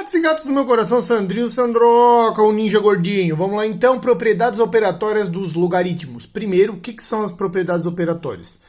Gatos e gatos do meu coração, Sandrinho Sandroca, o ninja gordinho. Vamos lá então, propriedades operatórias dos logaritmos. Primeiro, o que são as propriedades operatórias?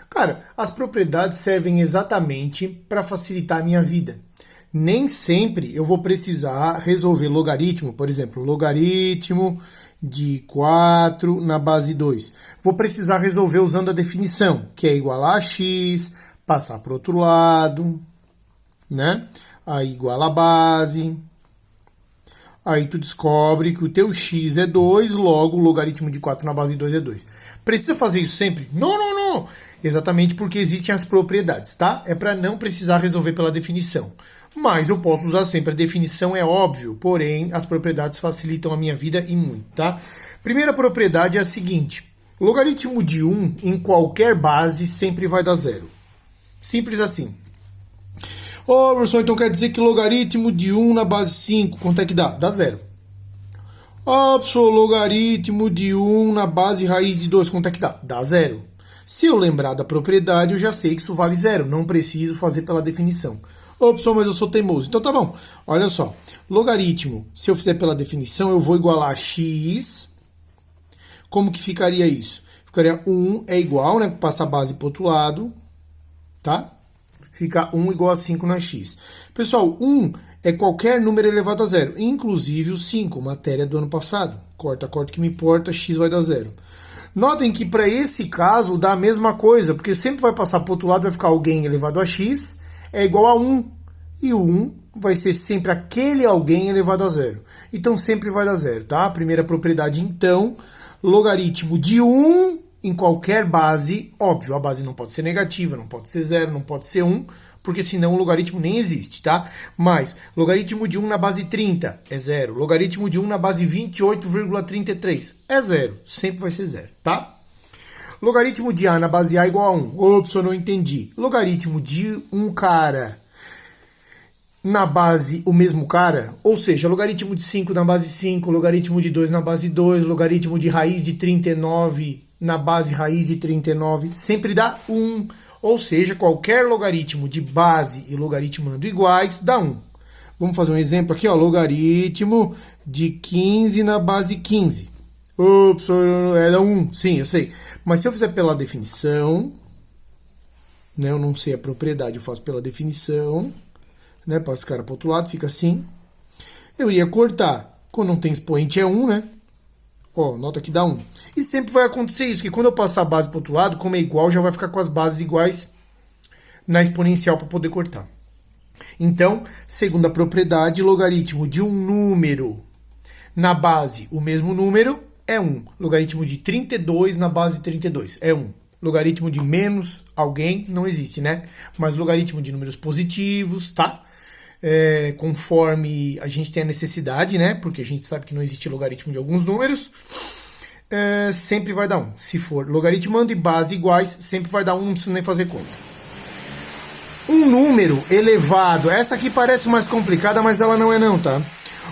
Cara, as propriedades servem exatamente para facilitar a minha vida. Nem sempre eu vou precisar resolver logaritmo, por exemplo, logaritmo de 4 na base 2. Vou precisar resolver usando a definição, que é igual a x, passar para o outro lado, né? Aí igual a base. Aí tu descobre que o teu x é 2, logo o logaritmo de 4 na base 2 é 2. Precisa fazer isso sempre? Não, não, não! Exatamente porque existem as propriedades, tá? É para não precisar resolver pela definição. Mas eu posso usar sempre. A definição é óbvio, porém as propriedades facilitam a minha vida e muito, tá? Primeira propriedade é a seguinte. Logaritmo de 1 em qualquer base sempre vai dar zero. Simples assim. Ô, professor, então quer dizer que logaritmo de 1 na base 5, quanto é que dá? Dá zero. Ô, professor, logaritmo de 1 na base raiz de 2, quanto é que dá? Dá zero. Se eu lembrar da propriedade, eu já sei que isso vale zero. Não preciso fazer pela definição. Ô, professor, mas eu sou teimoso. Então tá bom. Olha só. Logaritmo, se eu fizer pela definição, eu vou igualar a x. Como que ficaria isso? Ficaria 1 é igual, né? Passa a base para o outro lado. Tá? Fica 1 igual a 5 na x. Pessoal, 1 é qualquer número elevado a zero, inclusive o 5, matéria do ano passado. Corta, corta que me importa, x vai dar zero. Notem que para esse caso dá a mesma coisa, porque sempre vai passar para o outro lado, vai ficar alguém elevado a x, é igual a 1. E o 1 vai ser sempre aquele alguém elevado a zero. Então sempre vai dar zero, tá? Primeira propriedade, então, logaritmo de 1 em qualquer base, óbvio, a base não pode ser negativa, não pode ser zero, não pode ser 1, porque senão o logaritmo nem existe, tá? Mas, logaritmo de 1 na base 30 é zero. Logaritmo de 1 na base 28,33 é zero. Sempre vai ser zero, tá? Logaritmo de A na base A igual a 1. Ops, eu não entendi. Logaritmo de um cara na base o mesmo cara, ou seja, logaritmo de 5 na base 5, logaritmo de 2 na base 2, logaritmo de raiz de 39 na base raiz de 39, sempre dá 1. Ou seja, qualquer logaritmo de base e logaritmando iguais dá 1. Vamos fazer um exemplo aqui, ó, logaritmo de 15 na base 15. Ups, era 1, sim, eu sei. Mas se eu fizer pela definição, né, eu não sei a propriedade, eu faço pela definição, né, passo esse cara para o outro lado, fica assim. Eu iria cortar. Quando não tem expoente é 1, né? Ó, nota que dá 1. E sempre vai acontecer isso, que quando eu passar a base para o outro lado, como é igual, já vai ficar com as bases iguais na exponencial para poder cortar. Então, segunda propriedade, logaritmo de um número na base, o mesmo número, é 1. Logaritmo de 32 na base 32 é 1. Logaritmo de menos alguém não existe, né? Mas logaritmo de números positivos, tá? Conforme a gente tem a necessidade, né? Porque a gente sabe que não existe logaritmo de alguns números, sempre vai dar 1. Se for logaritmando e base iguais, sempre vai dar 1, não preciso nem fazer conta. Um número elevado, essa aqui parece mais complicada, mas ela não é não, tá?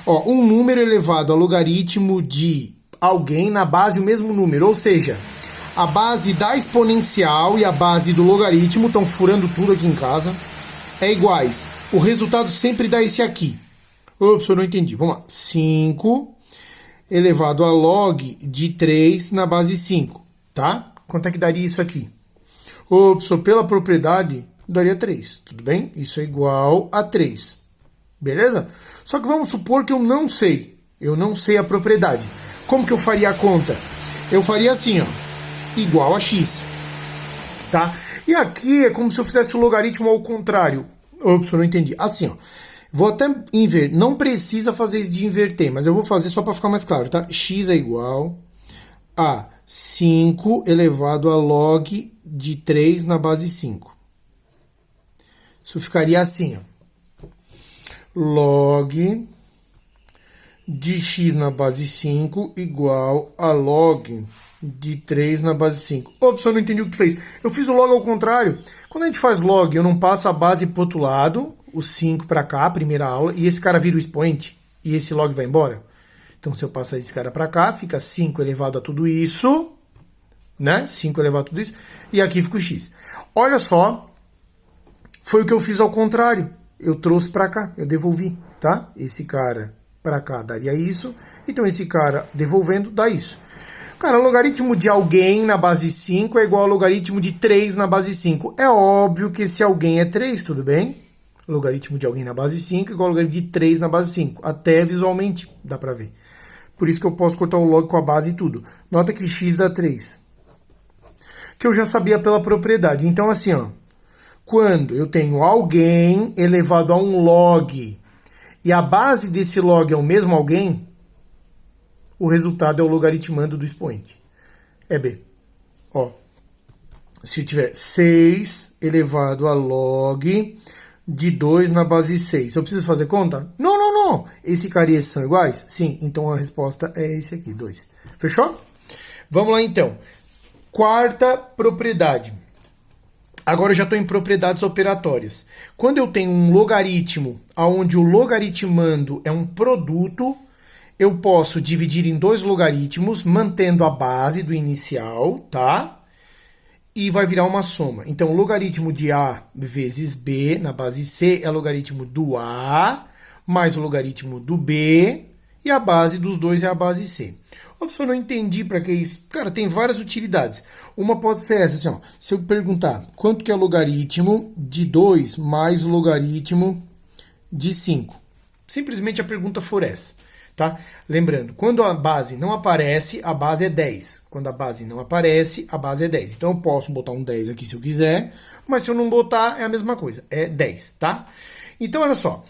Ó, um número elevado a logaritmo de alguém na base o mesmo número, ou seja, a base da exponencial e a base do logaritmo, estão furando tudo aqui em casa, é iguais. O resultado sempre dá esse aqui. Ops, eu não entendi. Vamos lá. 5 elevado a log de 3 na base 5. Tá? Quanto é que daria isso aqui? Ops, pela propriedade, daria 3. Tudo bem? Isso é igual a 3. Beleza? Só que vamos supor que eu não sei. Eu não sei a propriedade. Como que eu faria a conta? Eu faria assim, ó. Igual a x. Tá? E aqui é como se eu fizesse o logaritmo ao contrário. Ops, eu não entendi. Assim, ó. Vou até inverter. Não precisa fazer isso de inverter, mas eu vou fazer só para ficar mais claro, tá? X é igual a 5 elevado a log de 3 na base 5. Isso ficaria assim, ó. Log de x na base 5 igual a log de 3 na base 5. Ops, eu não entendi o que tu fez. Eu fiz o log ao contrário. Quando a gente faz log, eu não passo a base pro outro lado, o 5 para cá, primeira aula, e esse cara vira o expoente, e esse log vai embora. Então, se eu passar esse cara para cá, fica 5 elevado a tudo isso, né? 5 elevado a tudo isso, e aqui fica o x. Olha só, foi o que eu fiz ao contrário. Eu trouxe para cá, eu devolvi. tá? Esse cara para cá daria isso. Então esse cara devolvendo dá isso. Cara, o logaritmo de alguém na base 5 é igual ao logaritmo de 3 na base 5. É óbvio que esse alguém é 3, tudo bem? O logaritmo de alguém na base 5 é igual ao logaritmo de 3 na base 5. Até visualmente dá pra ver. Por isso que eu posso cortar o log com a base e tudo. Nota que x dá 3. Que eu já sabia pela propriedade. Então assim, ó. Quando eu tenho alguém elevado a um log e a base desse log é o mesmo alguém, o resultado é o logaritmando do expoente. É B. Ó, se eu tiver 6 elevado a log de 2 na base 6, eu preciso fazer conta? Não, não, não. Esse cara e esse são iguais? Sim, então a resposta é esse aqui, 2. Fechou? Vamos lá então. Quarta propriedade. Agora eu já estou em propriedades operatórias. Quando eu tenho um logaritmo, onde o logaritmando é um produto, eu posso dividir em 2 logaritmos, mantendo a base do inicial, tá? E vai virar uma soma. Então, o logaritmo de A vezes B na base C é logaritmo do A, mais o logaritmo do B, e a base dos dois é a base C. Eu não entendi para que isso. Cara, tem várias utilidades. Uma pode ser essa, assim, ó. Se eu perguntar quanto que é o logaritmo de 2 mais o logaritmo de 5. Simplesmente a pergunta for essa, tá? Lembrando, quando a base não aparece, a base é 10. Quando a base não aparece, a base é 10. Então eu posso botar um 10 aqui se eu quiser, mas se eu não botar, é a mesma coisa. É 10, tá? Então, olha só.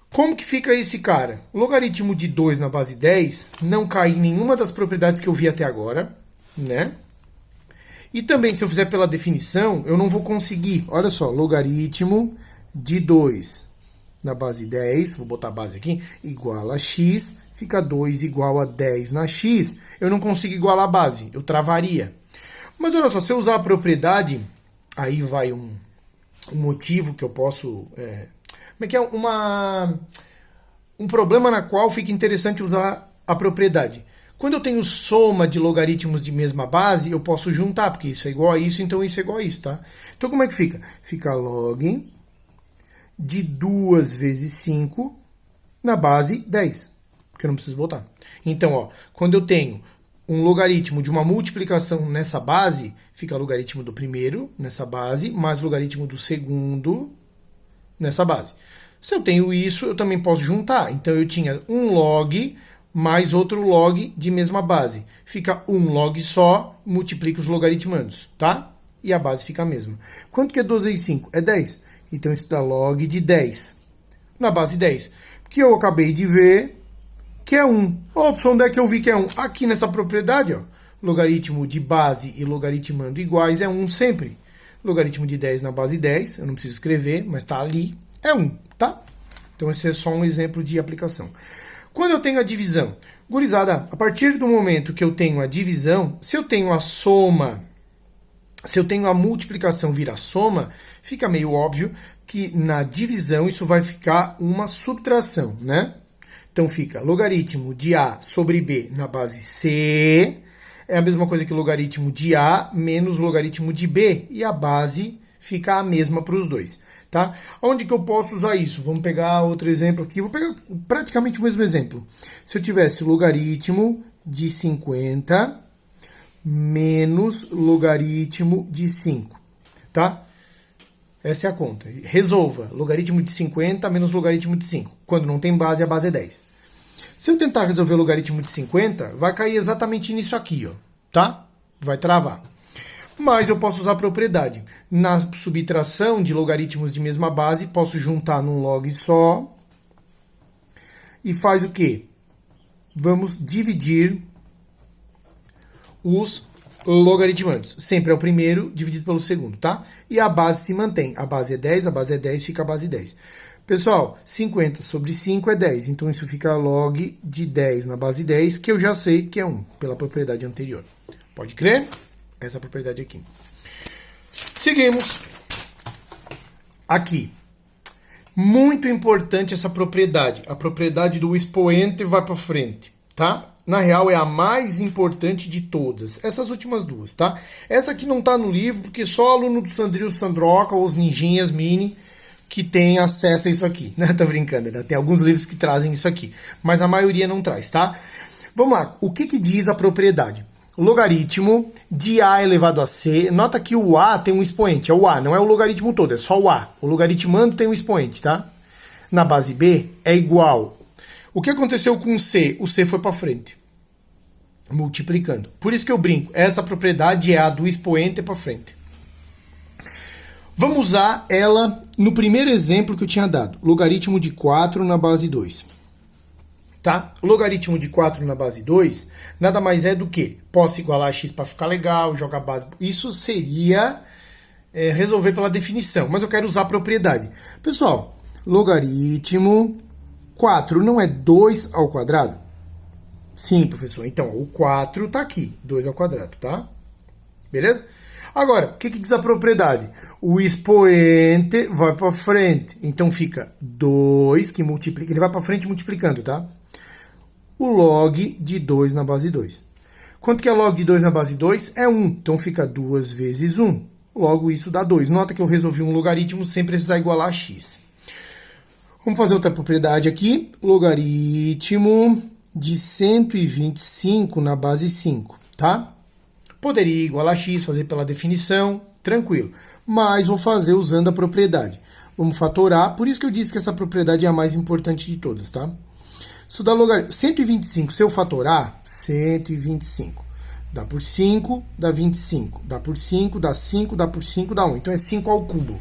Como que fica esse cara? O logaritmo de 2 na base 10 não cai em nenhuma das propriedades que eu vi até agora, né? E também, se eu fizer pela definição, eu não vou conseguir. Olha só, logaritmo de 2 na base 10, vou botar a base aqui, igual a x, fica 2 igual a 10 na x. Eu não consigo igualar a base, eu travaria. Mas olha só, se eu usar a propriedade, aí vai um motivo que eu posso... Como é que é um problema na qual fica interessante usar a propriedade. Quando eu tenho soma de logaritmos de mesma base, eu posso juntar, porque isso é igual a isso, então isso é igual a isso, tá? Então como é que fica? Fica log de 2 vezes 5 na base 10, porque eu não preciso botar. Então, ó, quando eu tenho um logaritmo de uma multiplicação nessa base, fica logaritmo do primeiro nessa base, mais logaritmo do segundo nessa base. Se eu tenho isso, eu também posso juntar. Então, eu tinha um log mais outro log de mesma base. Fica um log só, multiplica os logaritmandos, tá? E a base fica a mesma. Quanto que é 12 vezes 5? É 10. Então, isso dá log de 10 na base 10. Porque eu acabei de ver que é 1. Ops, onde é que eu vi que é 1? Aqui nessa propriedade, ó. Logaritmo de base e logaritmando iguais é 1 sempre. Logaritmo de 10 na base 10, eu não preciso escrever, mas está ali, é 1, tá? Então esse é só um exemplo de aplicação. Quando eu tenho a divisão, gurizada, a partir do momento que eu tenho a divisão, se eu tenho a soma, se eu tenho a multiplicação virar soma, fica meio óbvio que na divisão isso vai ficar uma subtração, né? Então fica logaritmo de A sobre B na base C, é a mesma coisa que logaritmo de A menos logaritmo de B, e a base fica a mesma para os dois, tá? Onde que eu posso usar isso? Vamos pegar outro exemplo aqui, vou pegar praticamente o mesmo exemplo. Se eu tivesse logaritmo de 50 menos logaritmo de 5, tá? Essa é a conta. Resolva, logaritmo de 50 menos logaritmo de 5. Quando não tem base, a base é 10. Se eu tentar resolver o logaritmo de 50, vai cair exatamente nisso aqui, ó, tá? Vai travar. Mas eu posso usar a propriedade. Na subtração de logaritmos de mesma base, posso juntar num log só. E faz o quê? Vamos dividir os logaritmandos. Sempre é o primeiro dividido pelo segundo, tá? E a base se mantém. A base é 10, fica a base 10. Pessoal, 50 sobre 5 é 10, então isso fica log de 10 na base 10, que eu já sei que é 1, pela propriedade anterior. Pode crer? Essa propriedade aqui. Seguimos. Aqui. Muito importante essa propriedade. A propriedade do expoente vai para frente, tá? Na real, é a mais importante de todas. Essas últimas duas, tá? Essa aqui não tá no livro, porque só aluno do Sandrinho Sandroca ou os ninjinhas mini que tem acesso a isso aqui. Né? Tô brincando, né? Tem alguns livros que trazem isso aqui, mas a maioria não traz, tá? Vamos lá, o que diz a propriedade? O logaritmo de a elevado a c, nota que o a tem um expoente, é o a, não é o logaritmo todo, é só o a. O logaritmando tem um expoente, tá? Na base b é igual. O que aconteceu com o c? O c foi para frente, multiplicando. Por isso que eu brinco, essa propriedade é a do expoente para frente. Vamos usar ela no primeiro exemplo que eu tinha dado, logaritmo de 4 na base 2. Tá? O logaritmo de 4 na base 2 nada mais é do que posso igualar a x para ficar legal, jogar base. Isso seria resolver pela definição, mas eu quero usar a propriedade. Pessoal, logaritmo 4 não é 2 ao quadrado? Sim, professor. Então, o 4 está aqui, 2 ao quadrado, tá? Beleza? Agora, o que diz a propriedade? O expoente vai para frente, então fica 2 que multiplica, ele vai para frente multiplicando, tá? O log de 2 na base 2. Quanto que é log de 2 na base 2? É 1. Então fica 2 vezes 1. Logo, isso dá 2. Nota que eu resolvi um logaritmo sem precisar igualar a x. Vamos fazer outra propriedade aqui. Logaritmo de 125 na base 5, tá? Poderia igualar a x, fazer pela definição, tranquilo. Mas vou fazer usando a propriedade. Vamos fatorar, por isso que eu disse que essa propriedade é a mais importante de todas, tá? Estudar logaritmo. 125, se eu fatorar, 125. Dá por 5, dá 25. Dá por 5, dá 5, dá por 5, dá 1. Então é 5 ao cubo.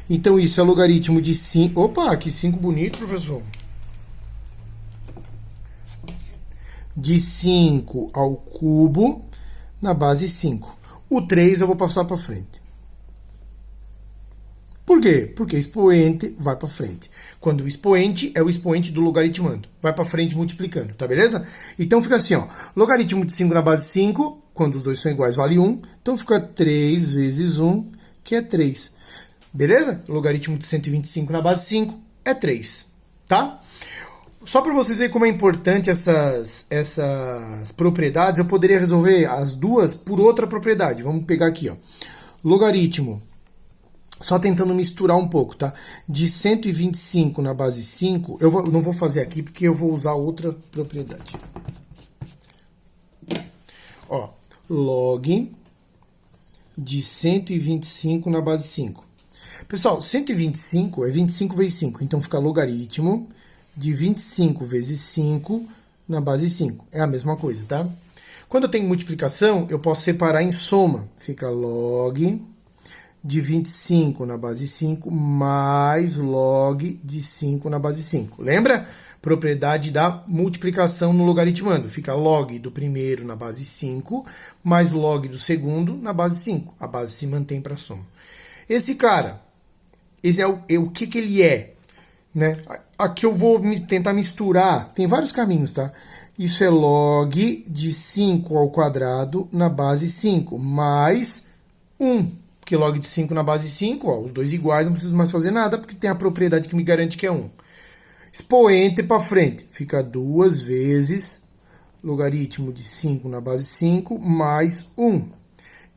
Então isso é logaritmo de 5. Opa, que 5 bonito, professor. De 5 ao cubo na base 5. O 3 eu vou passar para frente. Por quê? Porque expoente vai para frente. Quando o expoente é o expoente do logaritmando. Vai para frente multiplicando, tá beleza? Então fica assim, ó. Logaritmo de 5 na base 5, quando os dois são iguais, vale 1. Então fica 3 vezes 1, que é 3. Beleza? Logaritmo de 125 na base 5 é 3, tá? Só para vocês verem como é importante essas propriedades, eu poderia resolver as duas por outra propriedade. Vamos pegar aqui, ó. Logaritmo, só tentando misturar um pouco, tá? De 125 na base 5, não vou fazer aqui porque eu vou usar outra propriedade. Ó, log de 125 na base 5. Pessoal, 125 é 25 vezes 5, então fica logaritmo de 25 vezes 5 na base 5. É a mesma coisa, tá? Quando eu tenho multiplicação, eu posso separar em soma. Fica log de 25 na base 5 mais log de 5 na base 5. Lembra? Propriedade da multiplicação no logaritmando. Fica log do primeiro na base 5 mais log do segundo na base 5. A base se mantém para soma. Esse cara, esse é o que ele é, né? Aqui eu vou tentar misturar, tem vários caminhos, tá? Isso é log de 5 ao quadrado na base 5, mais 1. Porque log de 5 na base 5, ó, os dois iguais, não preciso mais fazer nada, porque tem a propriedade que me garante que é 1. Expoente para frente, fica 2 vezes logaritmo de 5 na base 5, mais 1.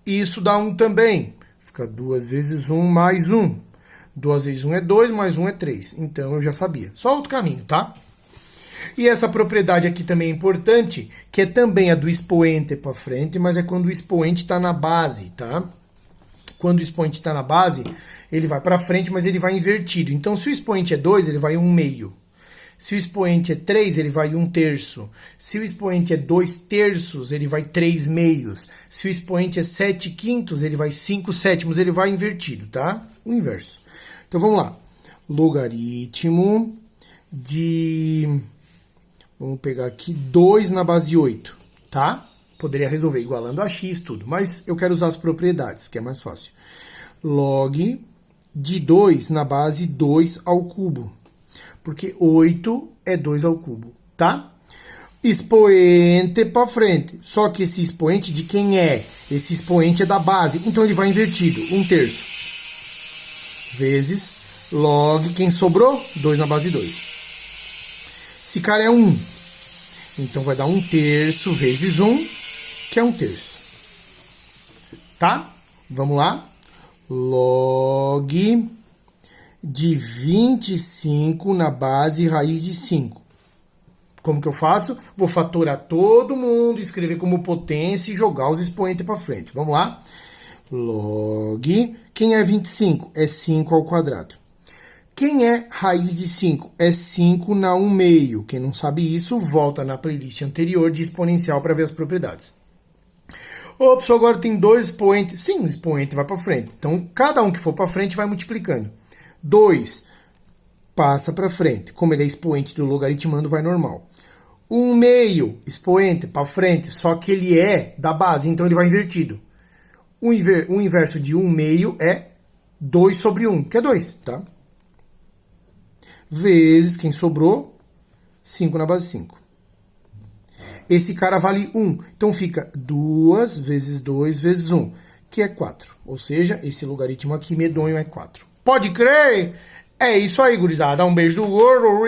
Isso dá 1 também. Fica 2 vezes 1 mais 1. 2 vezes 1 é 2, mais 1 é 3. Então, eu já sabia. Só outro caminho, tá? E essa propriedade aqui também é importante, que é também a do expoente para frente, mas é quando o expoente está na base, tá? Quando o expoente está na base, ele vai para frente, mas ele vai invertido. Então, se o expoente é 2, ele vai 1 meio. Se o expoente é 3, ele vai 1 terço. Se o expoente é 2 terços, ele vai 3 meios. Se o expoente é 7 quintos, ele vai 5 sétimos. Ele vai invertido, tá? O inverso. Então, vamos lá. Logaritmo de... Vamos pegar aqui 2 na base 8, tá? Poderia resolver igualando a x, tudo. Mas eu quero usar as propriedades, que é mais fácil. Log de 2 na base 2 ao cubo. Porque 8 é 2 ao cubo, tá? Expoente para frente. Só que esse expoente de quem é? Esse expoente é da base. Então, ele vai invertido. 1 terço. Vezes log, quem sobrou? 2 na base 2. Esse cara é 1. Então, vai dar 1 terço vezes 1, que é 1 terço. Tá? Vamos lá. Log de 25 na base raiz de 5. Como que eu faço? Vou fatorar todo mundo, escrever como potência e jogar os expoentes para frente. Vamos lá? Log. Quem é 25? É 5 ao quadrado. Quem é raiz de 5? É 5 na 1 meio. Quem não sabe isso, volta na playlist anterior de exponencial para ver as propriedades. Ô, pessoal, agora tem 2 expoentes. Sim, o expoente vai para frente. Então, cada um que for para frente vai multiplicando. 2 passa para frente. Como ele é expoente do logaritmando, vai normal. 1 meio, expoente para frente, só que ele é da base, então ele vai invertido. O inverso de 1 meio é 2 sobre 1, que é 2, tá? Vezes, quem sobrou, 5 na base 5. Esse cara vale 1, então fica 2 vezes 2 vezes 1, que é 4. Ou seja, esse logaritmo aqui medonho é 4. Pode crer? É isso aí, gurizada. Um beijo do gordo.